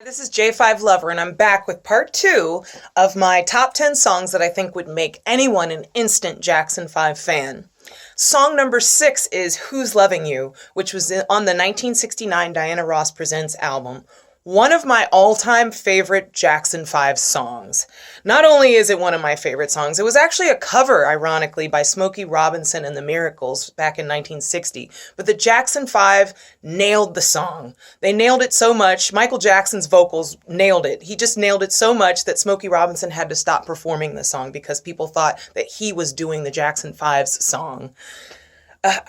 This is J5Lover, and I'm back with part two of my top 10 songs that I think would make anyone an instant Jackson 5 fan. Song number 6 is Who's Loving You, which was on the 1969 Diana Ross Presents album. One of my all-time favorite Jackson 5 songs. Not only is it one of my favorite songs, it was actually a cover, ironically, by Smokey Robinson and the Miracles back in 1960. But the Jackson 5 nailed the song. They nailed it so much. Michael Jackson's vocals nailed it. He just nailed it so much that Smokey Robinson had to stop performing the song because people thought that he was doing the Jackson 5's song.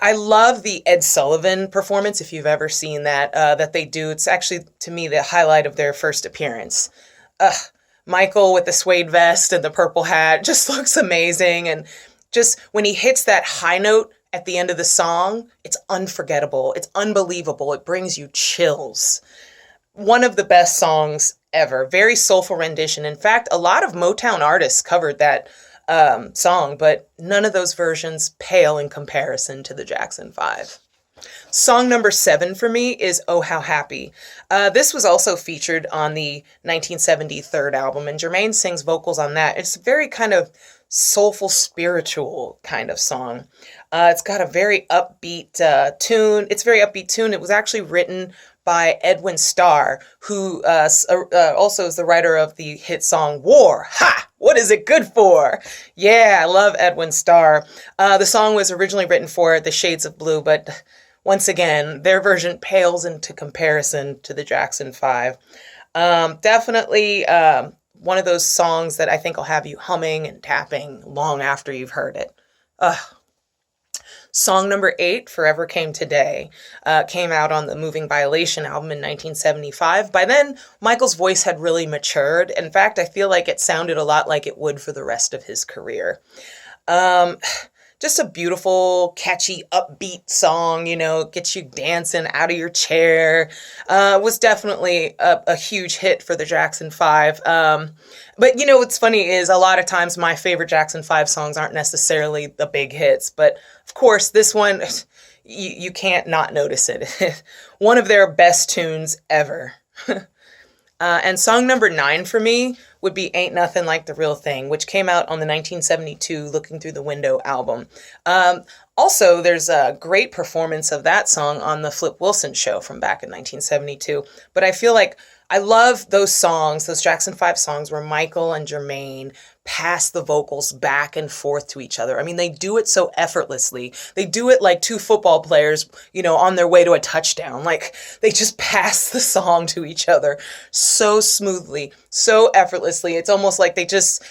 I love the Ed Sullivan performance, if you've ever seen that they do. It's actually, to me, the highlight of their first appearance. Michael with the suede vest and the purple hat just looks amazing. And just when he hits that high note at the end of the song, it's unforgettable. It's unbelievable. It brings you chills. One of the best songs ever. Very soulful rendition. In fact, a lot of Motown artists covered that song, but none of those versions pale in comparison to the Jackson 5. Song number 7 for me is Oh How Happy. This was also featured on the 1970 third album, and Jermaine sings vocals on that. It's a very kind of soulful, spiritual kind of song. It's got a very upbeat tune. It's a very upbeat tune. It was actually written by Edwin Starr, who also is the writer of the hit song War. Ha! What is it good for? Yeah, I love Edwin Starr. The song was originally written for The Shades of Blue, but once again, their version pales into comparison to the Jackson 5. Definitely one of those songs that I think will have you humming and tapping long after you've heard it. Song number 8, Forever Came Today, came out on the Moving Violation album in 1975. By then, Michael's voice had really matured. In fact, I feel like it sounded a lot like it would for the rest of his career. Just a beautiful, catchy, upbeat song, gets you dancing out of your chair. Was definitely a huge hit for the Jackson 5. But what's funny is a lot of times my favorite Jackson 5 songs aren't necessarily the big hits. But of course, this one, you can't not notice it. One of their best tunes ever. And song number 9 for me would be Ain't Nothing Like the Real Thing, which came out on the 1972 Looking Through the Window album. Also, there's a great performance of that song on the Flip Wilson show from back in 1972. But I feel like I love those songs, those Jackson 5 songs where Michael and Jermaine pass the vocals back and forth to each other. I mean, they do it so effortlessly. They do it like two football players, on their way to a touchdown. Like, they just pass the song to each other so smoothly, so effortlessly. It's almost like they don't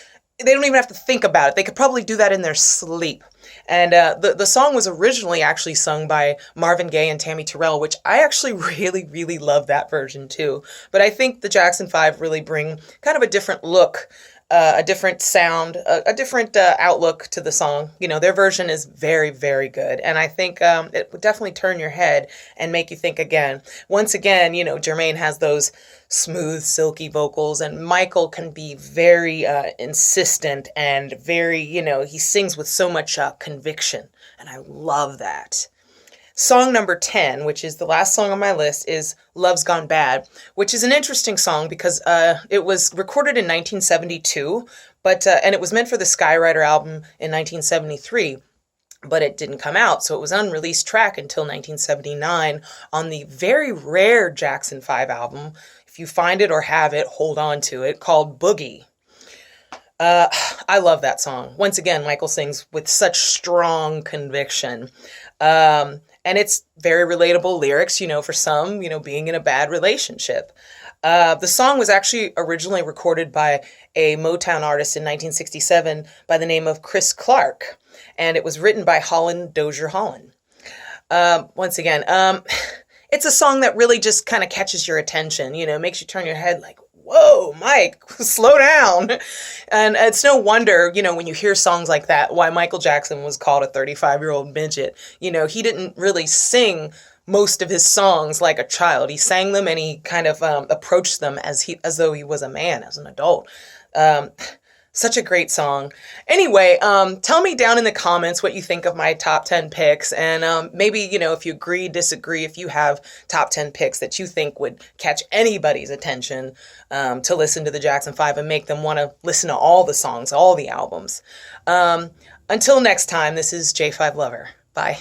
even have to think about it. They could probably do that in their sleep. And the song was originally actually sung by Marvin Gaye and Tammy Terrell, which I actually really, really love that version too. But I think the Jackson 5 really bring kind of a different look, a different sound, a different outlook to the song. Their version is very, very good. And I think it would definitely turn your head and make you think again. Once again, Jermaine has those smooth, silky vocals, and Michael can be very insistent and very, he sings with so much conviction. And I love that. Song number 10, which is the last song on my list, is Love's Gone Bad, which is an interesting song because it was recorded in 1972, and it was meant for the Skywriter album in 1973, but it didn't come out, so it was an unreleased track until 1979 on the very rare Jackson 5 album. If you find it or have it, hold on to it, called Boogie. I love that song. Once again, Michael sings with such strong conviction. And it's very relatable lyrics, for some, being in a bad relationship. The song was actually originally recorded by a Motown artist in 1967 by the name of Chris Clark. And it was written by Holland Dozier Holland. Once again, it's a song that really just kind of catches your attention, makes you turn your head like, whoa, Mike, slow down. And it's no wonder, when you hear songs like that, why Michael Jackson was called a 35-year-old midget. He didn't really sing most of his songs like a child. He sang them and he kind of approached them as though he was a man, as an adult. Such a great song. Anyway, tell me down in the comments what you think of my top 10 picks. And maybe, if you agree, disagree, if you have top 10 picks that you think would catch anybody's attention to listen to the Jackson 5 and make them want to listen to all the songs, all the albums. Until next time, this is J5 Lover. Bye.